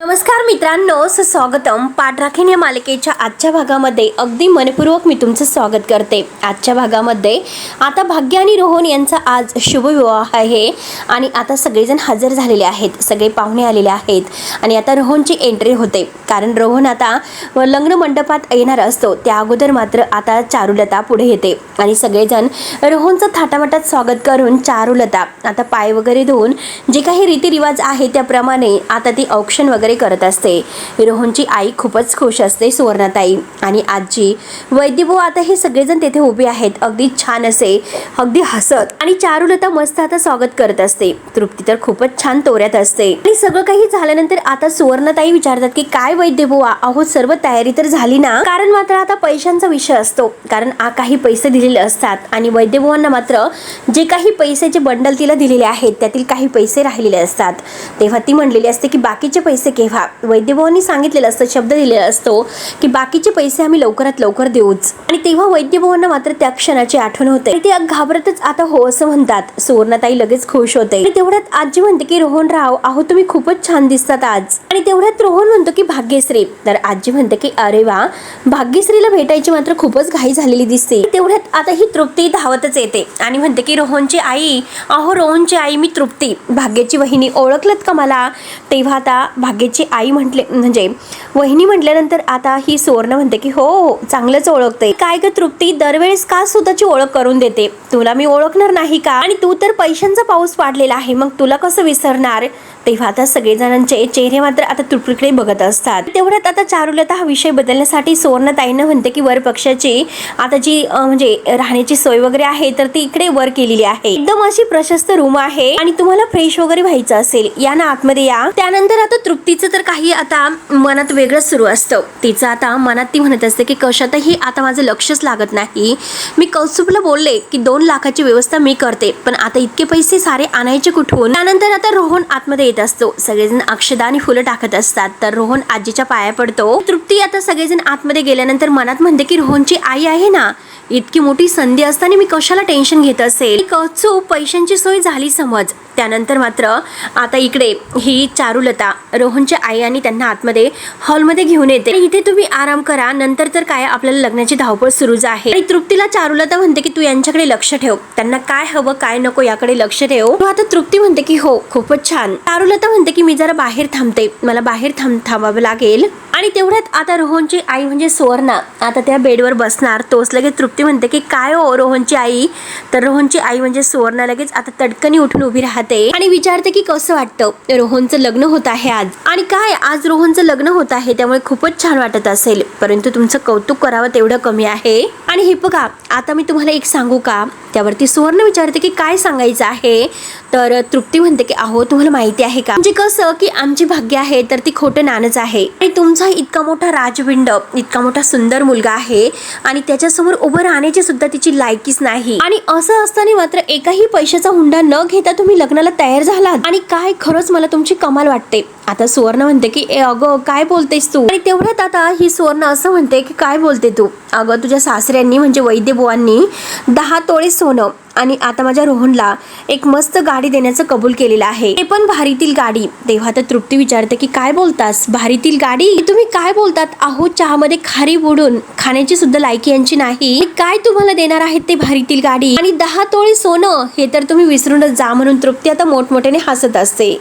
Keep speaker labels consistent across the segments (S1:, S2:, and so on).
S1: नमस्कार मित्रांनो, स्वागतम. पाठराखीण या मालिकेच्या आजच्या भागामध्ये अगदी मनपूर्वक मी तुमचं स्वागत करते. आजच्या भागामध्ये आता भाग्य आणि रोहन यांचा आज शुभविवाह आहे आणि आता सगळेजण हजर झालेले आहेत, सगळे पाहुणे आलेले आहेत आणि आता रोहनची एंट्री होते. कारण रोहन आता लग्न मंडपात येणार असतो त्या अगोदर मात्र आता चारुलता पुढे येते आणि सगळेजण रोहनचं थाटामाटात स्वागत करून चारुलता आता पाय वगैरे धुवून जे काही रीतिरिवाज आहे त्याप्रमाणे आता ती औक्षण वगैरे करत असते. रोहनची आई खूपच खुश असते, सुवर्णाताई आणि आजी, वैद्यबुवा आता हे सगळेजण तेथे उभे आहेत, अगदी छान असे अगदी हसत. आणि चारुलता मस्त आता स्वागत करत असते. तृप्ती तर खूपच छान तोऱ्यात असते. आणि सगळं काही झाल्यानंतर आता सुवर्णाताई विचारतात की काय वैद्यबुवा, अहो सर्व तयारी तर झाली ना? कारण मात्र आता पैशांचा विषय असतो, कारण काही पैसे दिलेले असतात आणि वैद्यबुवांना मात्र जे काही पैशाचे बंडल तिला दिलेले आहेत त्यातील काही पैसे राहिलेले असतात. तेव्हा ती म्हणलेली असते की बाकीचे पैसे केव्हा? वैद्यबुवांनी सांगितलेलं असतं, शब्द दिलेला असतो की बाकीचे पैसे आम्ही लवकरात लवकर देऊच. आणि तेव्हा वैद्यबुवांना मात्र त्या क्षणाची आठवण होते. ते घाबरतच आता हो असं म्हणतात. सुवर्णाताई लगेच खुश होते. आणि तेवढ्यात आजी म्हणते की रोहनराव, अहो तुम्ही खूपच छान दिसतात आज. आणि तेवढ्यात रोहन म्हणतो की भाग्यश्री. तर आजी म्हणते की अरे वा, भाग्यश्रीला भेटायची मात्र खूपच घाई झालेली दिसते. तेवढ्यात आता ही तृप्ती धावतच येते आणि म्हणते की रोहनची आई, अहो रोहनची आई मी तृप्ती, भाग्याची वहिनी, ओळखलत का मला? तेव्हा आता भाग्याची आई म्हटले म्हणजे वहिनी म्हटल्यानंतर आता ही सुवर्ण म्हणते की हो चांगलंच ओळखते. काय ग तृप्ती, दरवेळेस का स्वतःची ओळख करून देते? तुला मी ओळखणार नाही का? आणि तू तर पैशांचा पाऊस पाडलेला आहे, मग तुला कसं विसरणार? तेव्हा आता सगळेजणांचे चेहरे मात्र आता तृप्तीकडे बघत असतात. तेवढ्यात आता चारुलता हा विषय बदलण्यासाठी सुवर्णताईंना म्हणते की वर पक्षाची आता जी म्हणजे राहण्याची सोय वगैरे आहे तर ती इकडे वर केलेली आहे, एकदम अशी प्रशस्त रूम आहे आणि तुम्हाला फ्रेश वगैरे व्हायचं असेल या ना आतमध्ये या. त्यानंतर आता तृप्तीचं तर काही आता मनात वेगळंच सुरू असतं. तिचं आता मनात ती म्हणत असते की कशातही आता माझं लक्षच लागत नाही. मी कौस्तुभला बोलले की 2 लाखाची व्यवस्था मी करते, पण आता इतके पैसे सारे आणायचे कुठून? त्यानंतर आता रोहन आतमध्ये येत असतो. सगळेजण अक्षदा आणि फुलं टाकत असतात तर रोहन आजीच्या पाया पडतो. तृप्ती आता सगळेजण आतमध्ये गेल्यानंतर मनात म्हणते की रोहनची आई आहे ना, इतकी मोठी संधी असताना मी कशाला टेन्शन घेत असेल? कौतुक पैशांची सोय झाली समज. त्यानंतर मात्र आता इकडे ही चारुलता रोहनची आई आणि त्यांना आतमध्ये हॉलमध्ये घेऊन येते. इथे तुम्ही आराम करा, नंतर तर काय आपल्याला लग्नाची धावपळ सुरूच आहे. आणि तृप्तीला चारुलता म्हणते की तू यांच्याकडे लक्ष ठेव, त्यांना काय हवं काय नको याकडे लक्ष ठेव. आता तृप्ती म्हणते की हो खूपच छान. चारुलता म्हणते की मी जरा बाहेर थांबते, मला बाहेर थांबावं लागेल. आणि तेवढ्यात आता रोहनची आई म्हणजे सुवर्णा आता त्या बेडवर बसणार. तोच लगेच तृप्ती म्हणते की काय हो रोहनची आई? तर रोहनची आई म्हणजे सुवर्णा लगेच आता तडकनी उठून उभी राहते आणि विचारते की कसं वाटतं? रोहनचं लग्न होत आहे आज. आणि काय आज रोहनचं लग्न होत आहे त्यामुळे खूपच छान वाटत असेल, परंतु तुमचं कौतुक करावं तेवढं कमी आहे. आणि हे बघा आता मी तुम्हाला एक सांगू का? त्यावरती सुवर्ण विचारते की काय सांगायचं आहे? तर तृप्ती म्हणते की अहो तुम्हाला माहिती आहे का, म्हणजे कसं की आमची भाग्य आहे तर ती खोटं नाणंच आहे आणि तुमचा इतका मोठा राजबिंड, इतका मोठा सुंदर मुलगा आहे आणि त्याच्यासमोर उभं राहण्याची सुद्धा तिची लायकीच नाही. आणि असं असताना मात्र एकाही पैशाचा हुंडा न घेता तुम्ही लग्नाला तयार झालात आणि काय खरंच मला तुमची कमाल वाटते. आता सुवर्ण म्हणते की अगं काय बोलतेस तू? आणि तेवढ्यात आता ही सुवर्ण असं म्हणते की काय बोलते तू? अगं तुझ्या सासऱ्यांनी म्हणजे वैद्यबुवांनी 10 तोळे सोनं आणि आता माझ्या रोहनला एक मस्त गाडी देण्याचं कबूल केलेलं आहे, ते पण भारीतील गाडी. तेव्हा तर तृप्ती विचारते की काय बोलतास भारीतील गाडी? तुम्ही काय बोलतात? अहो चहामध्ये खारी बुडून खाण्याची सुद्धा लायकी यांची नाही. काय तुम्हाला देणार आहेत ते भारीतील गाडी आणि 10 तोळे सोनं? हे तर तुम्ही विसरूनच जा. म्हणून तृप्ती आता मोठमोठ्याने हसत असते.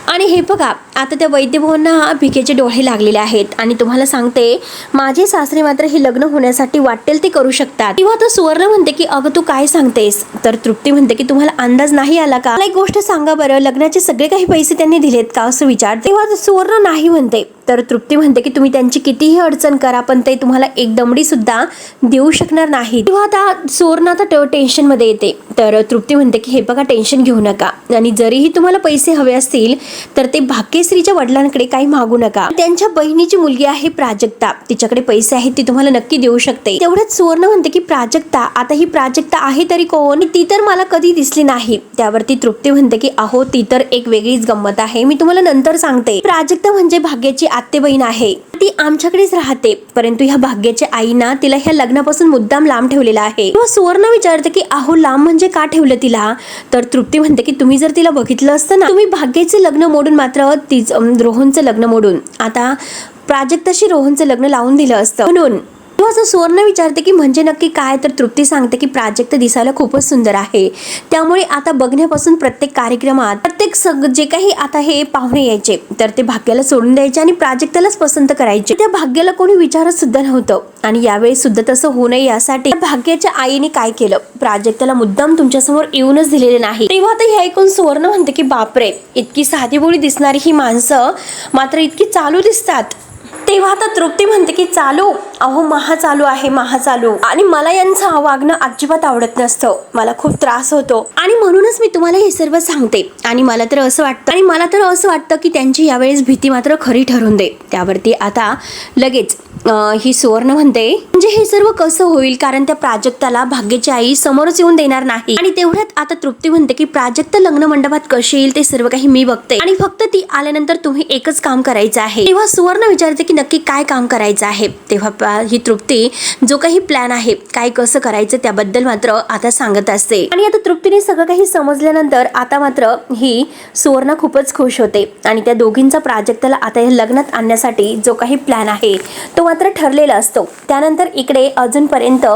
S1: आणि हे बघा आता त्या वैद्यभवनांना भिकेचे डोळे लागलेले आहेत आणि तुम्हाला सांगते माझे सासरे मात्र हे लग्न होण्यासाठी वाटेल ते करू शकतात. किंवा तर सुवर्ण म्हणते की अगं तू काय सांगतेस? तर तृप्ती म्हणते की तुम्हाला अंदाज नाही आला का? मला एक गोष्ट सांगा बरं, लग्नाचे सगळे काही पैसे त्यांनी दिलेत का असं विचारते. तेव्हा सुवर्ण नाही म्हणते. तर तृप्ती म्हणते की तुम्ही त्यांची कितीही अडचण करा पण ते तुम्हाला एक दमडी सुद्धा देऊ शकणार नाही. तेव्हा आता सुवर्ण आता टेन्शन मध्ये येते. तर तृप्ती म्हणते की हे बघा टेन्शन घेऊ नका आणि जरीही तुम्हाला पैसे हवे असतील तर ते भाग्यश्रीच्या वडिलांकडे काही मागू नका. त्यांच्या बहिणीची मुलगी आहे प्राजक्ता, तिच्याकडे पैसे आहेत, ती तुम्हाला नक्की देऊ शकते. तेवढ्याच सुवर्ण म्हणते की प्राजक्ता, आता ही प्राजक्ता आहे तरी कोण? ती तर मला कधी दिसली नाही. त्यावरती तृप्ती म्हणते की अहो ती तर एक वेगळीच गंमत आहे, मी तुम्हाला नंतर सांगते. प्राजक्ता म्हणजे भाग्याची आत्ते बहीण आहे ती आमच्याकडेच राहते, परंतु ह्या भाग्याच्या आईना तिला ह्या लग्नापासून मुद्दाम लांब ठेवलेला आहे. तेव्हा सुवर्ण विचारते की अहो लांब म्हणजे का ठेवलं तिला? तर तृप्ती म्हणते की तुम्ही जर तिला बघितलं असतं ना, तुम्ही भाग्याचे लग्न मोडून मात्र रोहनचं लग्न मोडून आता प्राजक्ताशी रोहनचं लग्न लावून दिलं असतं म्हणून. असं सुवर्ण विचारते की म्हणजे नक्की काय? तर तृप्ती सांगते की प्राजक्त दिसायला खूपच सुंदर आहे, त्यामुळे आता बघण्यापासून प्रत्येक कार्यक्रमात प्रत्येक जे काही आता हे पाहुणे यायचे तर ते भाग्याला सोडून द्यायचे आणि प्राजक्तालाच पसंत करायचे. त्या भाग्याला कोणी विचारत सुद्धा नव्हतं. आणि यावेळी सुद्धा तसं होऊ नये यासाठी भाग्याच्या आईने काय केलं, प्राजक्ताला मुद्दाम तुमच्यासमोर येऊनच दिलेले नाही. तेव्हा आता हे ऐकून सुवर्ण म्हणते की बापरे, इतकी साधीभोळी दिसणारी ही माणसं मात्र इतकी चालू दिसतात. तेव्हा आता तृप्ती म्हणते की चालू, अहो महाचालू आहे महाचालू, आणि मला यांचं वागणं अजिबात आवडत नसतं, मला खूप त्रास होतो आणि म्हणूनच मी तुम्हाला हे सर्व सांगते. आणि मला तर असं वाटतं की त्यांची यावेळेस भीती मात्र खरी ठरून दे. त्यावरती आता लगेच ही सुवर्ण म्हणते म्हणजे हे सर्व कसं होईल, कारण त्या प्राजक्ताला भाग्याची आई समोरच येऊन देणार नाही. आणि तेवढ्यात आता तृप्ती म्हणते की प्राजक्त लग्न मंडपात कशी येईल ते सर्व काही मी बघते, आणि फक्त ती आल्यानंतर तुम्ही एकच काम करायचं आहे. तेव्हा सुवर्ण विचारते की नक्की काय काम करायचं आहे. तेव्हा ही तृप्ती जो काही प्लॅन आहे काय कसं करायचं त्याबद्दल मात्र आता सांगत असते. आणि आता तृप्तीने सगळं काही समजल्यानंतर आता मात्र ही सुवर्ण खूपच खुश होते आणि त्या दोघींचा प्राजक्ताला आता या लग्नात आणण्यासाठी जो काही प्लॅन आहे तो मात्र ठरलेला असतो. त्यानंतर इकडे अजूनपर्यंत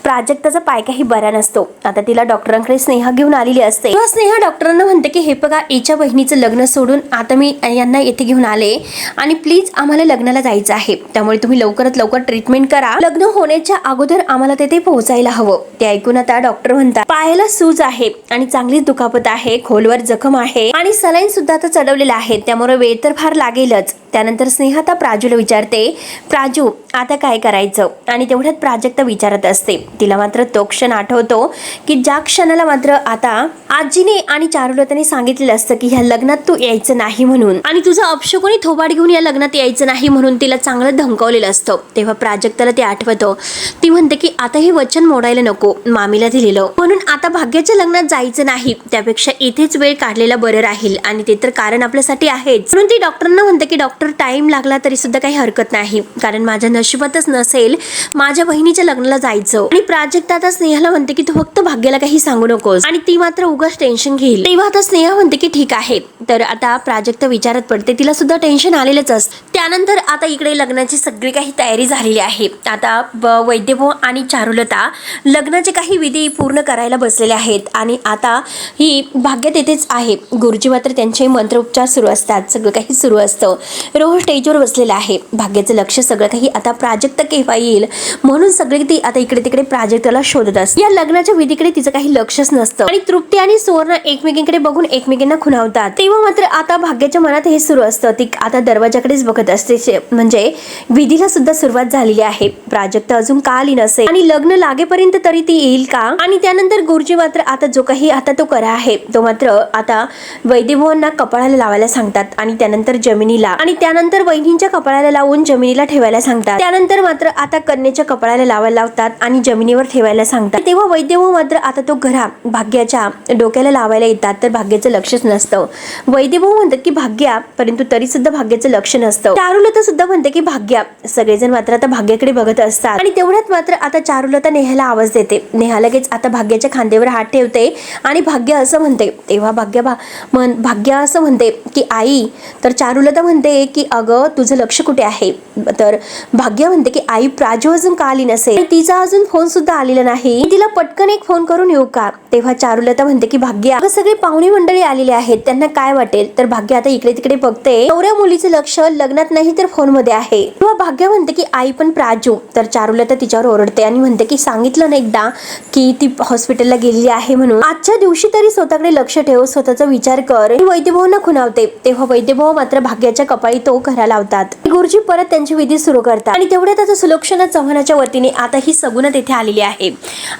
S1: प्राजक्ताचा पाय काही बरा नसतो. आता तिला डॉक्टरांकडे स्नेहा घेऊन आलेली असते. तेव्हा स्नेहा डॉक्टरांना म्हणते की हे बघा, हिच्या बहिणीचं लग्न सोडून आता मी यांना येथे घेऊन आले आणि प्लीज आम्हाला लग्नाला जायचं आहे, त्यामुळे तुम्ही लवकरात लवकर ट्रीटमेंट करा, लग्न होण्याच्या अगोदर आम्हाला तेथे पोहोचायला हवं. ते ऐकून आता डॉक्टर म्हणतात पायाला सूज आहे आणि चांगलीच दुखापत आहे, खोलवर जखम आहे आणि सलाईन सुद्धा आता चढवलेला आहे, त्यामुळे वेळ तर फार लागेलच. त्यानंतर स्नेहा आता प्राजूला विचारते, प्राजू आता काय करायचं? आणि तेवढ्यात प्राजक्ता विचारत असते. तिला मात्र तो क्षण आठवतो की ज्या क्षणाला मात्र आता आजीने आणि चारुलताने सांगितलेलं असतं की ह्या लग्नात तू यायचं नाही म्हणून, आणि तुझं अपशकुनी थोबाड घेऊन या लग्नात यायचं नाही म्हणून तिला चांगलं धमकावलेलं असतं. तेव्हा प्राजक्ताला ते आठवतं. ती म्हणते की आता हे वचन मोडायला नको, मामीला दिलेलं, म्हणून आता भाग्याच्या लग्नात जायचं नाही, त्यापेक्षा इथेच वेळ काढलेला बरं राहील, आणि ते तर कारण आपल्यासाठी आहेच. म्हणून ती डॉक्टरांना म्हणते की डॉक्टर टाइम लागला तरी सुद्धा काही हरकत नाही, कारण माझ्या नशिबातच नसेल माझ्या बहिणीच्या लग्नाला जायचं. आणि प्राजक्ता आता स्नेहाला म्हणते की तू फक्त भाग्याला काही सांगू नकोस, आणि ती मात्र उगाच टेन्शन घेईल. तेव्हा आता स्नेहा म्हणते की ठीक आहे. तर आता प्राजक्ता विचारात पडते, तिला सुद्धा टेन्शन आलेलंच असतं. त्यानंतर आता इकडे लग्नाची सगळी काही तयारी झालेली आहे. आता वैद्यभाऊ आणि चारुलता लग्नाचे काही विधी पूर्ण करायला बसलेले आहेत, आणि आता ही भाग्य तेथेच आहे. गुरुजी मात्र त्यांचे मंत्रोपचार सुरू असतात, सगळं काही सुरू असतं. रोहन स्टेजवर बसलेला आहे. भाग्याचं लक्ष सगळं काही आता प्राजक्ता केव्हा येईल म्हणून सगळी ती आता इकडे तिकडे प्राजक्ताला शोधत असते. या लग्नाच्या विधीकडे तिचं काही लक्षच नसतं, आणि तृप्ती आणि सुवर्ण एकमेकींकडे बघून एकमेकींना खुणावतात. तेव्हा मात्र आता भाग्याच्या मनात हे सुरू असतं. ती आता दरवाजाकडेच बघत असते, म्हणजे विधीला सुद्धा सुरुवात झालेली आहे. प्राजक्ता अजून का आली नसेल आणि लग्न लागेपर्यंत तरी ती येईल का? आणि त्यानंतर गुरुजी मात्र आता जो काही आता तो करा आहे तो मात्र आता वैद्यभावांना कपाळाला लावायला सांगतात, आणि त्यानंतर जमिनीला, आणि त्यानंतर वहिनींच्या कपाळाला लावून जमिनीला ठेवायला सांगतात. त्यानंतर मात्र आता कन्येच्या कपाळाला लावायला लावतात आणि जमिनीवर ठेवायला सांगतात. तेव्हा वैद्यभाऊ मात्र आता तो घरा भाग्याच्या डोक्याला लावायला येतात, तर भाग्याचं लक्षच नसतं. वैद्यभाऊ म्हणतात की भाग्या, परंतु तरी सुद्धा भाग्याचं लक्ष नसतं. चारुलता सुद्धा म्हणते की भाग्या. सगळेजण मात्र आता भाग्याकडे बघत असतात, आणि तेवढ्यात मात्र आता चारुलता नेहाला आवाज देते. नेहा लगेच आता भाग्याच्या खांद्यावर हात ठेवते आणि भाग्य असं म्हणते. तेव्हा भाग्य असं म्हणते की आई. तर चारुलता म्हणते की अगं तुझं लक्ष कुठे आहे? तर भाग्य म्हणते की आई प्राजू अजून का आली नसेल, तिचा अजून फोन सुद्धा आलेला नाही, तिला पटकन एक फोन करून येऊ का? तेव्हा चारुलता म्हणते की भाग्य, अगं सगळे पाहुणे मंडळी आलेले आहेत, त्यांना काय वाटेल? तर भाग्य आता इकडे तिकडे बघते. नवऱ्या मुलीचं लक्ष लग्नात नाही तर फोन मध्ये आहे. तेव्हा भाग्य म्हणते की आई पण प्राजू. तर चारुलता तिच्यावर ओरडते आणि म्हणते की सांगितलं ना एकदा की ती हॉस्पिटलला गेलेली आहे म्हणून, आजच्या दिवशी तरी स्वतःकडे लक्ष ठेव, स्वतःचा विचार कर. वैद्यभाऊंना खुणावते. तेव्हा वैद्यभाऊ मात्र भाग्याच्या कपाळी तो घरा लावतात. गुरुजी परत त्यांची विधी सुरू करतात, आणि तेवढ्यात आता सुलोचना चव्हाणाच्या वतीने आता ही सगुण तेथे आलेली आहे.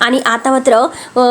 S1: आणि आता मात्र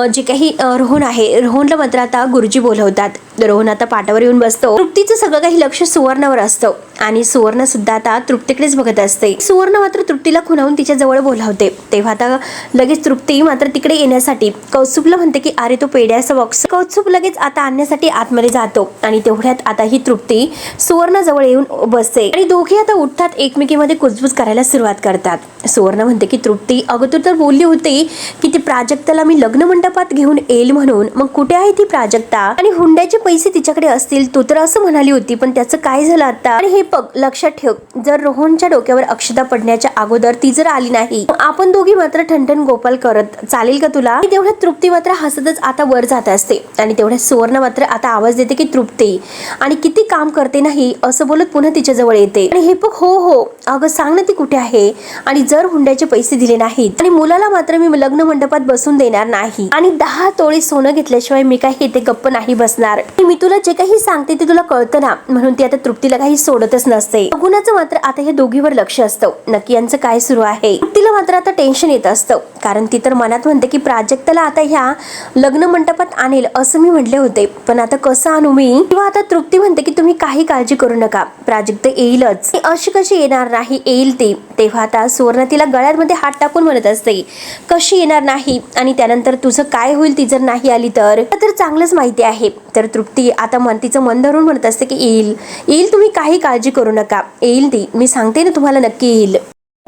S1: जे काही रोहन आहे, रोहनला मात्र आता गुरुजी बोलवतात. रोहन आता खाटावर येऊन बसतो. तृप्तीचं सगळं काही लक्ष सुवर्णावर असतं आणि सुवर्ण सुद्धा आता तृप्तीकडेच बघत असते. सुवर्ण मात्र तृप्तीला खुणावून तिच्या जवळ बोलावते. तेव्हा आता लगेच तृप्ती मात्र तिकडे येण्यासाठी कौस्तुभला म्हणते की अरे तो पेढ्याचा बॉक्स. कौस्तुभ लगेच आता आणण्यासाठी आतमध्ये जातो आणि तेवढ्यात आता ही तृप्ती सुवर्ण जवळ येऊन बसते आणि दोघे आता उठतात, एकमेकींमध्ये कुजबुज करायला सुरुवात करतात. सुवर्ण म्हणते की तृप्ती अगं तू तर बोलली होती की ती प्राजक्ताला मी लग्न मंडपात घेऊन येईल म्हणून, मग कुठे आहे ती प्राजक्ता? आणि हुंड्याचे पैसे तिच्याकडे असतील तू तर असं म्हणाली होती, पण त्याचं काय झालं आता? आणि हे बघ लक्षात ठेव, जर रोहनच्या डोक्यावर अक्षता पडण्याच्या अगोदर ती जर आली नाही आपण दोघी मात्र ठणठण गोपाल करत चालेल का तुला? तेवढ्यात तृप्ती मात्र हसतच आता वर जात असते आणि तेवढ्यात सुवर्ण मात्र आता आवाज देते की तृप्ती आणि किती काम करते नाही असं बोलत पुन्हा तिच्या जवळ येते. आणि हे बघ हो हो अगं सांग ना ती कुठे आहे, आणि जर हुंड्याचे पैसे दिले नाहीत आणि मुलाला मात्र मी लग्न मंडपात बसून देणार नाही आणि 10 तोळे सोनं घेतल्याशिवाय मी काही इथे गप्प नाही बसणार. मी तुला जे काही सांगते ते तुला कळतं ना, म्हणून ती आता तृप्तीला काही सोडतच नसते. गुणाचं मात्र आता हे दोघीवर लक्ष असतं, नक्की यांचं काय सुरू आहे. तृप्तीला मात्र आता टेन्शन येत असतं, कारण ती तर मनात म्हणते की प्राजक्ताला आता ह्या लग्न मंडपात आणेल असं मी म्हटले होते, पण आता कसं आणू मी? किंवा आता तृप्ती म्हणते की तुम्ही काही काळजी करू नका, प्राजक्ता येईलच. अशी कशी येणार नाही, येईल ती. तेव्हा आता सुवर्ण तिला गळ्यामध्ये हात टाकून म्हणत असते कशी येणार नाही, आणि त्यानंतर तुझं काय होईल ती जर नाही आली तर चांगलंच माहिती आहे. तर तृप्ती आता तिचं मन धरून म्हणत असते की येईल येईल, तुम्ही काही काळजी करू नका, येईल ती, मी सांगते ना तुम्हाला नक्की येईल.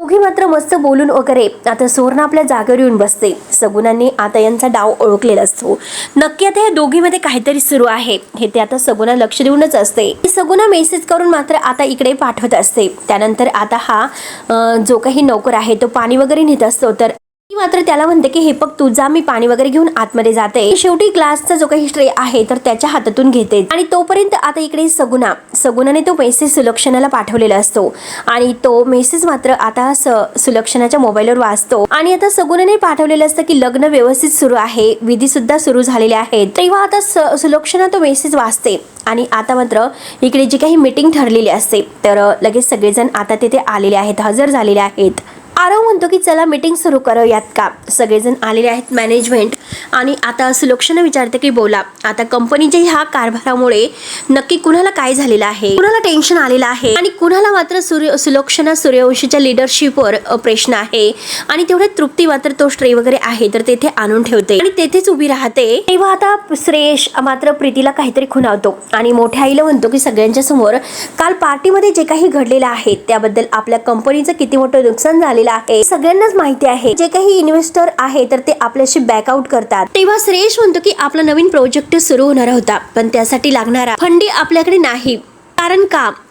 S1: दोघी मात्र मस्त बोलून वगैरे आता सुवर्ण आपल्या जागेवर येऊन बसते. सगुणांनी आता यांचा डाव ओळखलेला असतो. नक्की आता या दोघीमध्ये काहीतरी सुरू आहे हे ते आता सगुणा लक्ष देऊनच असते. सगुणा मेसेज करून मात्र आता इकडे पाठवत असते. त्यानंतर आता हा जो काही नोकर आहे तो पाणी वगैरे नेत असतो, तर मात्र त्याला म्हणते की हे बघ तू जा, मी पाणी वगैरे घेऊन आतमध्ये जाते. शेवटी ग्लासचा जो काही ट्रे आहे तर त्याच्या हातातून घेते आणि तोपर्यंत आता इकडे सगुणाने तो मेसेज सुलक्षणाला पाठवलेला असतो आणि तो मेसेज मात्र आता सुलक्षणाच्या मोबाईलवर वाचतो आणि आता सगुणाने पाठवलेलं असतं की लग्न व्यवस्थित सुरू आहे, विधी सुद्धा सुरू झालेले आहेत. तेव्हा आता सुलक्षणा तो मेसेज वाचते आणि आता मात्र इकडे जी काही मीटिंग ठरलेली असते तर लगेच सगळेजण आता तिथे आलेले आहेत, हजर झालेले आहेत. आरव म्हणतो की चला मीटिंग सुरू करूयात का. सगळेजण आलेले आहेत मॅनेजमेंट आणि आता सुलक्षणा विचारते की बोला आता कंपनीच्या ह्या कारभारामुळे नक्की कुणाला काय झालेलं आहे, कुणाला टेन्शन आलेलं आहे आणि कुणाला मात्र सुलक्षणा सूर्यवंशीच्या लिडरशिपवर प्रश्न आहे. आणि तेवढ्यात तृप्ती मात्र तो ट्रे वगैरे आहे तर तेथे आणून ठेवते आणि तेथेच उभी राहते. तेव्हा आता श्रेयश मात्र प्रीतीला काहीतरी खुणावतो आणि मोठ्या आईला म्हणतो की सगळ्यांच्या समोर काल पार्टीमध्ये जे काही घडलेलं आहे त्याबद्दल आपल्या कंपनीचं किती मोठं नुकसान झालेलं आहे सगळ्यांनाच माहिती आहे. जे काही इन्व्हेस्टर आहे तर ते आपल्याशी बॅकआउट करतात. तेव्हा श्रेयश म्हणतो की आपला नवीन प्रोजेक्ट सुरू होणार होता, पण त्यासाठी लागणारा फंडी आपल्याकडे नाही.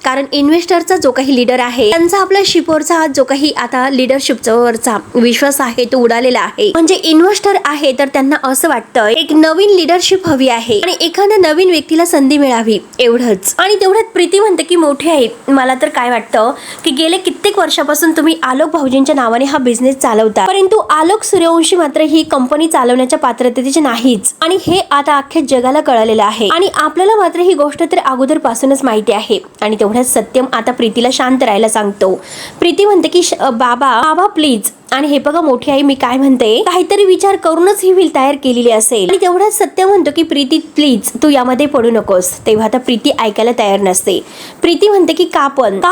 S1: कारण इन्व्हेस्टरचा जो काही लीडर आहे त्यांचा आपल्या शिपवरचा जो काही आता लिडरशिपवरचा विश्वास आहे तो उडालेला आहे. म्हणजे इन्व्हेस्टर आहे तर त्यांना असं वाटतं एक नवीन लिडरशिप हवी आहे आणि एखाद्या नवीन व्यक्तीला संधी मिळावी एवढंच. आणि तेवढ्यात प्रीती म्हणते की मोठी आहे, मला तर काय वाटतं की गेले कित्येक वर्षापासून तुम्ही आलोक भाऊजींच्या नावाने हा बिझनेस चालवता, परंतु आलोक सूर्यवंशी मात्र ही कंपनी चालवण्याच्या पात्रतेची नाहीच आणि हे आता अख्ख्या जगाला कळलेलं आहे आणि आपल्याला मात्र ही गोष्ट तर अगोदरपासूनच माहिती आहे. आणि तेवढ्यात सत्यम आता प्रीतीला शांत राहायला सांगतो. प्रीती म्हणते की बाबा प्लीज. आणि हे बघा मोठी आई मी काय म्हणते, काहीतरी विचार करूनच ही व्हील तयार केलेली असेल. आणि तेवढ्यात सत्य म्हणतो की प्रीती प्लीज तू यामध्ये पडू नकोस. तेव्हा आता प्रीती ऐकायला तयार नसते. प्रीती म्हणते की का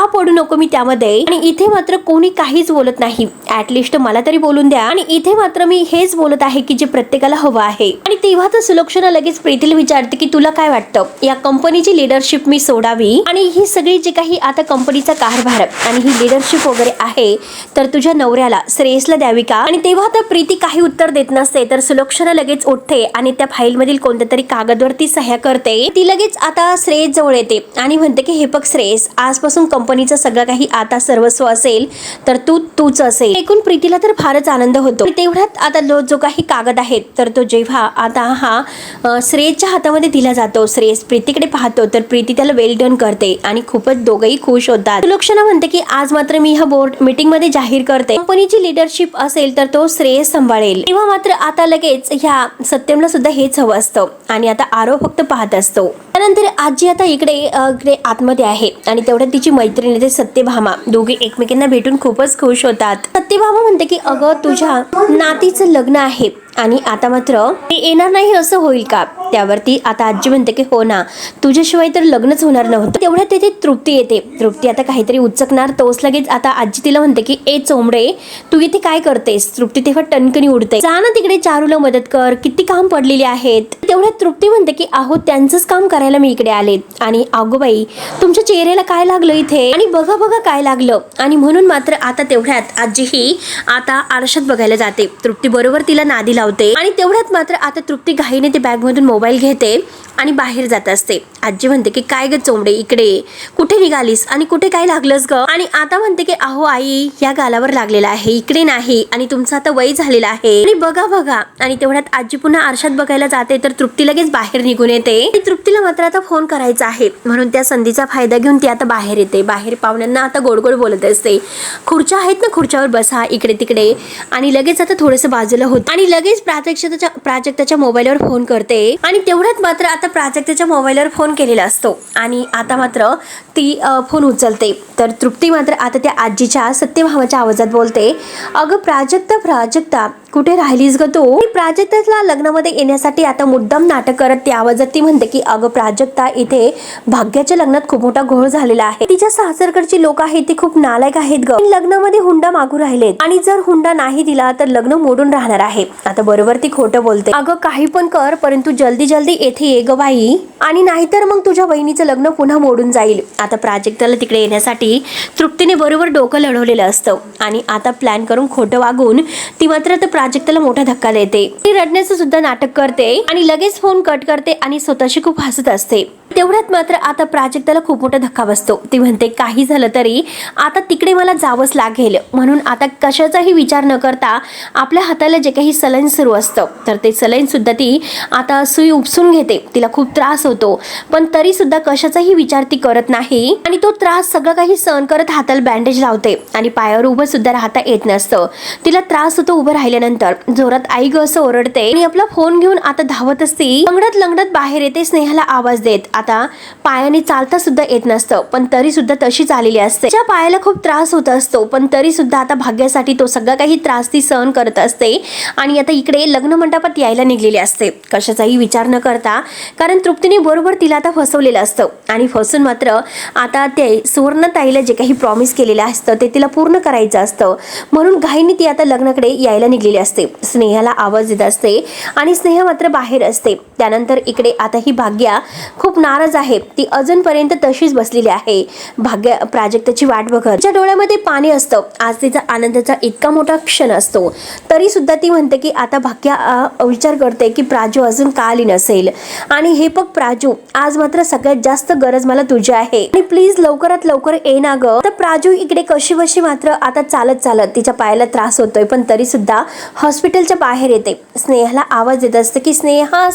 S1: पडू नको मी त्यामध्ये, आणि इथे मात्र कोणी काहीच बोलत नाही. ऍटलिस्ट मला तरी बोलून द्या. आणि इथे मात्र मी हेच बोलत आहे की जे प्रत्येकाला हवं आहे. आणि तेव्हा तर सुलक्षणा लगेच प्रीतीला विचारते की तुला काय वाटतं या कंपनीची लिडरशिप मी सोडावी आणि ही सगळी जी काही आता कंपनीचा कारभार आणि ही लिडरशिप वगैरे आहे तर तुझ्या नवऱ्याला श्रेयसला द्यावी का. आणि तेव्हा तर प्रीती काही उत्तर देत नसते तर सुलक्षणा लगेच उठते आणि त्या फाईल मधील कोणत्या तरी कागदवरती सह्या करते. ती लगेच आता श्रेयस जवळ येते आणि म्हणते की हे बघ श्रेयस, आजपासून कंपनीचं सगळं काही आता सर्वस्व असेल तर तूच असेल. ऐकून प्रीतीला तर फारच आनंद होतो. तेवढ्यात आता जो काही कागद आहे तर तो जेव्हा आता हा श्रेयसच्या हातामध्ये दिला जातो, श्रेयस प्रीतीकडे पाहतो तर प्रीती त्याला वेल डन करते आणि खूपच दोघंही खुश होतात. सुलक्षणा म्हणते की आज मात्र मी ह्या बोर्ड मीटिंग मध्ये जाहीर करते कंपनीची लिडरशिप असेल तर तो श्रेयस सांभाळेल. तेव्हा मात्र आता लगेच ह्या सत्यमला सुद्धा हेच हवं असतं आणि आता आरव फक्त पाहत असतो. त्यानंतर आजी आता इकडे आतमध्ये आहे आणि तेवढ्यात तिची मैत्रीण येते सत्यभामा. दोघे एकमेकांना भेटून खूपच खुश होतात. सत्यभामा म्हणते की अगं तुझ्या नातीचं लग्न आहे आणि आता मात्र ते येणार नाही असं होईल का. त्यावरती आता आजी म्हणते की हो ना, तुझ्याशिवाय तर लग्नच होणार नव्हतं. तेवढ्यात तिथे तृप्ती येते. तृप्ती आता काहीतरी उचकणार तोच लगेच आता आजी तिला म्हणते की ए चोंबडे, तू इथे काय करतेस. तृप्ती तेव्हा टणकनी उडते. जा ना तिकडे चारूला मदत कर, किती काम पडलेले आहेत. तेवढ्यात तृप्ती म्हणते की अहो त्यांचंच काम करायला मी इकडे आले. आणि अगो बाई, तुमच्या चेहऱ्याला काय लागलं इथे, आणि बघा बघा काय लागलं. आणि म्हणून मात्र आता तेवढ्यात आजी ही आता आरशात बघायला जाते. तृप्ती बरोबर तिला नादी लावते. आणि तेवढ्यात मात्र आता तृप्ती घाईने ते बॅग मधून मोबाईल घेते आणि बाहेर जात असते. आजी म्हणते की काय ग चोंबडे, इकडे कुठे निघालीस आणि कुठे काय लागलंस ग. आणि आता म्हणते की अहो आई, या गालावर लागलेला आहे, इकडे नाही, आणि तुमचं आता वय झालेलं आहे, आणि बघा बघा. आणि तेवढ्यात आजी पुन्हा आरशात बघायला जाते तर तृप्ती लगेच बाहेर निघून येते. तृप्तीला मात्र आता फोन करायचा आहे म्हणून त्या संधीचा फायदा घेऊन ती आता बाहेर येते. बाहेर पाहुण्यांना आता गोड गोड बोलत असते. खुर्च्या आहेत ना, खुर्च्यावर बसा, इकडे तिकडे. आणि लगेच आता थोडंसं बाजूला होत आणि लगेच प्राजक्ताच्या मोबाईलवर फोन करते. आणि तेवढ्यात मात्र आता प्राजक्ताच्या मोबाईलवर फोन केलेला असतो आणि आता मात्र ती फोन उचलते. तर तृप्ती मात्र आता त्या आजीच्या सत्यभामाच्या आवाजात बोलते, अगं प्राजक्ता कुठे राहिलीस ग तू. प्राजक्ताला लग्नामध्ये येण्यासाठी आता मुद्दाम नाटक करत त्या आवाजात ती म्हणते की अगं प्राजक्ता, इथे भाग्याच्या लग्नात खूप मोठा घोळ झालेला आहे. तिच्या सासरकडची लोक आहेत ती खूप नालायक आहेत ग. लग्नामध्ये हुंडा मागू राहिलेत आणि जर हुंडा नाही दिला तर लग्न मोडून राहणार आहे. आता बरोबर ती खोटं बोलते. अगं काही पण कर, परंतु जल्दी येथे ये ग बाई, आणि नाहीतर मग तुझ्या बहिणीचं लग्न पुन्हा मोडून जाईल. आता प्राजक्ताला तिकडे येण्यासाठी तृप्तीने बरोबर डोकं लढवलेलं असतं आणि आता प्लॅन करून खोटं वागून ती मात्र प्राजक्ताला मोठा धक्का देते. ती रडण्याचं सुद्धा नाटक करते आणि लगेच फोन कट करते आणि स्वतःशी खूप हसत असते. तेवढ्यात मात्र आता प्राजक्ताला खूप मोठा धक्का बसतो. ती म्हणते काही झालं तरी आता तिकडे मला जावंच लागेल, म्हणून आता कशाचाही विचार न करता आपल्या हाताला जे काही सलाईन सुरू असतं तर ते सलाईन सुद्धा ती आता सुई उपसून घेते. तिला खूप त्रास होतो पण तरी सुद्धा कशाचाही विचार ती करत नाही आणि तो त्रास सगळं काही सहन करत हाताला बँडेज लावते. आणि पायावर उभं सुद्धा राहता येत नसतं. तिला त्रास होतो उभं राहिल्यानंतर. जोरात आई ग असं ओरडते आणि आपला फोन घेऊन आता धावत असते. लंगडत बाहेर येते स्नेहाला आवाज देत. आता पायाने चालता सुद्धा येत नसतं पण तरी सुद्धा तशीच आलेली असते. तिच्या पायाला खूप त्रास होत असतो पण तरी सुद्धा आता भाग्यासाठी तो सगळा काही त्रास ती सहन करत असते. आणि आता इकडे लग्न मंडपात यायला निघलेली असते कशाचाही विचार न करता, कारण तृप्तीने बरोबर तिला आता फसवलेलं असतं. आणि फसून मात्र आता ते सुवर्णताईला जे काही प्रॉमिस केलेलं असतं ते तिला पूर्ण करायचं असतं, म्हणून घाईने ती आता लग्नाकडे यायला निघलेली असते. स्नेहाला आवाज देत असते आणि स्नेहा मात्र बाहेर असते. त्यानंतर इकडे आता ही भाग्या खूप नाराज आहे. ती अजूनपर्यंत तशीच बसलेली आहे. भाग्या प्राजक्ताची वाट बघत. तिच्या डोळ्यामध्ये पाणी असतं. आज तिचा आनंदाचा इतका मोठा क्षण असतो तरी सुद्धा ती म्हणते की आता भाग्या विचार करते की प्राजू अजून का आली नसेल. आणि हे बघ प्राजू, आज मात्र सगळ्यात जास्त गरज मला तुझी आहे आणि प्लीज लवकरात लवकर ये ना ग. तर प्राजू इकडे कशीबशी मात्र आता चालत तिच्या पायाला त्रास होतोय पण तरी सुद्धा हॉस्पिटलच्या बाहेर येते. स्नेहाला आवाज देत असते की स्नेहा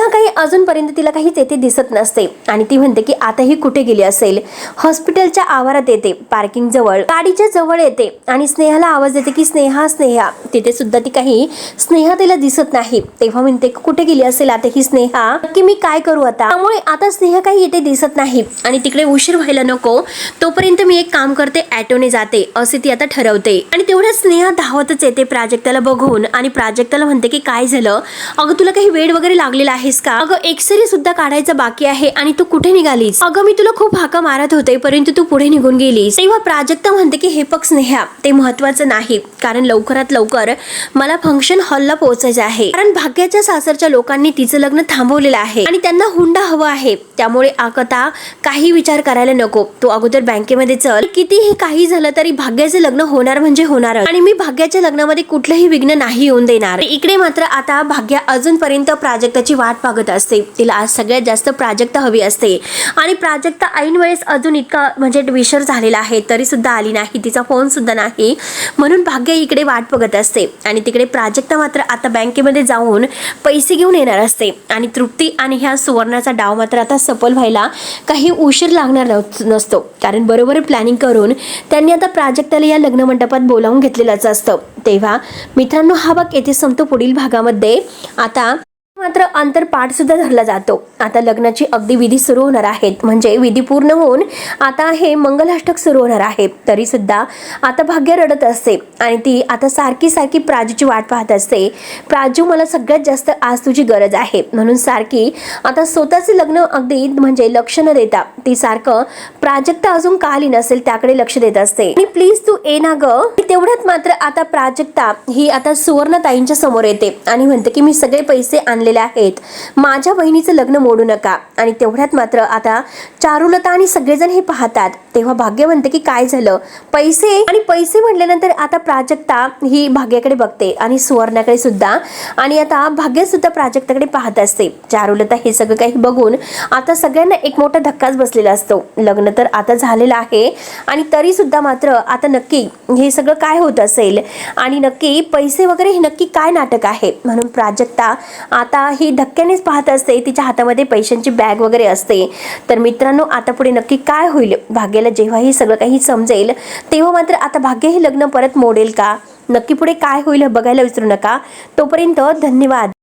S1: काही अजूनपर्यंत तिला काही तेथे दिसत नसते आणि ती म्हणते की आता ही कुठे गेली असेल. हॉस्पिटलच्या आवारात येते, पार्किंग जवळ गाडीच्या जवळ येते आणि स्नेहाला आवाज देते की स्नेहा. तिथे सुद्धा ती काही स्नेहा तिला दिसत नाही. तेव्हा म्हणते कुठे गेली असेल आता ही स्नेहा, नक्की मी काय करू आता. त्यामुळे आता स्नेहा काही इथे दिसत नाही आणि तिकडे उशीर व्हायला नको तोपर्यंत मी एक काम करते, ॲटोने जाते असे ती आता ठरवते. आणि तेवढ्यात स्नेहा धावतच येते प्राजक्ताला बघून आणि प्राजक्ताला म्हणते की काय झालं अगं, तुला काही वेड वगैरे लागलेला आहेस का. अगं एक्सरे सुद्धा काढायचं बाकी आहे आणि तू कुठे निघालीस. अगं मी तुला खूप हाका मारत होते परंतु तू पुढे निघून गेलीस. तेव्हा प्राजक्ता म्हणते की हे बघ स्नेहा, ते महत्वाचं नाही, कारण लवकरात लवकर मला फंक्शन हॉलला पोहोचायचं आहे. कारण भाग्याच्या सासरच्या लोकांनी तिचं लग्न थांबवलेलं आहे आणि त्यांना हुंडा हवा आहे. त्यामुळे आता काही विचार करायला नको. तू अगोदर बँकेमध्ये चल. कितीही काही झालं तरी भाग्याचं लग्न होणार म्हणजे होणार आणि मी भाग्याच्या लग्नामध्ये कुठलंही विघ्न नाही येऊन देणार. इकडे मात्र आता भाग्या अजूनपर्यंत प्राजक्ताची वाट पाहत असते. तिला आज सगळ्यात जास्त प्राजक्ता हवी असते आणि प्राजक्ता ऐन वेळेस अजून इतका म्हणजे विसर झालेला आहे तरी सुद्धा आली नाही. तिचा फोन सुद्धा नाही, म्हणून भाग्य इकडे वाट बघत असते. आणि तिकडे प्राजक्ता मात्र आता बँकेमध्ये जाऊन पैसे घेऊन येणार असते. आणि तृप्ती आणि ह्या सुवर्णाचा डाव मात्र आता सफल व्हायला काही उशीर लागणार नसतो, कारण बरोबर प्लॅनिंग करून त्यांनी आता प्राजक्ताला या लग्न मंडपात बोलावून घेतलेलंच असतं. तेव्हा मित्रांनो, हा भाग येथे संपतो. पुढील भागामध्ये आता मात्र अंतरपाठ सुद्धा धरला जातो. आता लग्नाची अगदी विधी सुरू होणार आहेत, म्हणजे विधी पूर्ण होऊन आता हे मंगलाष्टक सुरू होणार आहे. तरी सुद्धा आता भाग्य रडत असते आणि ती आता सारखी सारखी प्राजूची वाट पाहत असते. प्राजू, मला सगळ्यात जास्त आज तुझी गरज आहे, म्हणून सारखी आता स्वतःचे लग्न अगदी म्हणजे लक्ष न देता ती सारखं प्राजक्ता अजून का आली नसेल त्याकडे लक्ष देत असते. आणि प्लीज तू ये ना ग. तेवढ्यात मात्र आता प्राजक्ता ही आता सुवर्णताईंच्या समोर येते आणि म्हणते की मी सगळे पैसे आणलेले आहेत, माझ्या बहिणीचं लग्न मोडू नका. आणि तेवढ्यात मात्र आता चारुलता आणि सगळेजण हे पाहतात. तेव्हा भाग्य म्हणते की काय झालं, पैसे. आणि पैसे म्हटल्यानंतर आता प्राजक्ता ही भाग्याकडे बघते आणि सुवर्णाकडे सुद्धा. आणि आता भाग्य सुद्धा प्राजक्ताकडे पाहत असते. चारुलता हे सगळं काही बघून आता सगळ्यांना एक मोठा धक्काच बसलेला असतो. लग्न तर आता झालेलं आहे आणि तरी सुद्धा मात्र आता नक्की हे सगळं काय होत असेल आणि नक्की पैसे वगैरे हे नक्की काय नाटक आहे. म्हणून प्राजक्ता आता ही धक्क्यानेच पाहत असते. तिच्या हातामध्ये पैशांची बॅग वगैरे असते. तर मित्रांनो, आता पुढे नक्की काय होईल, भाग्याला जेव्हा हे सगळं काही समजेल तेव्हा मात्र आता भाग्य हे लग्न परत मोडेल का, नक्की पुढे काय होईल बघायला विसरू नका. तोपर्यंत धन्यवाद.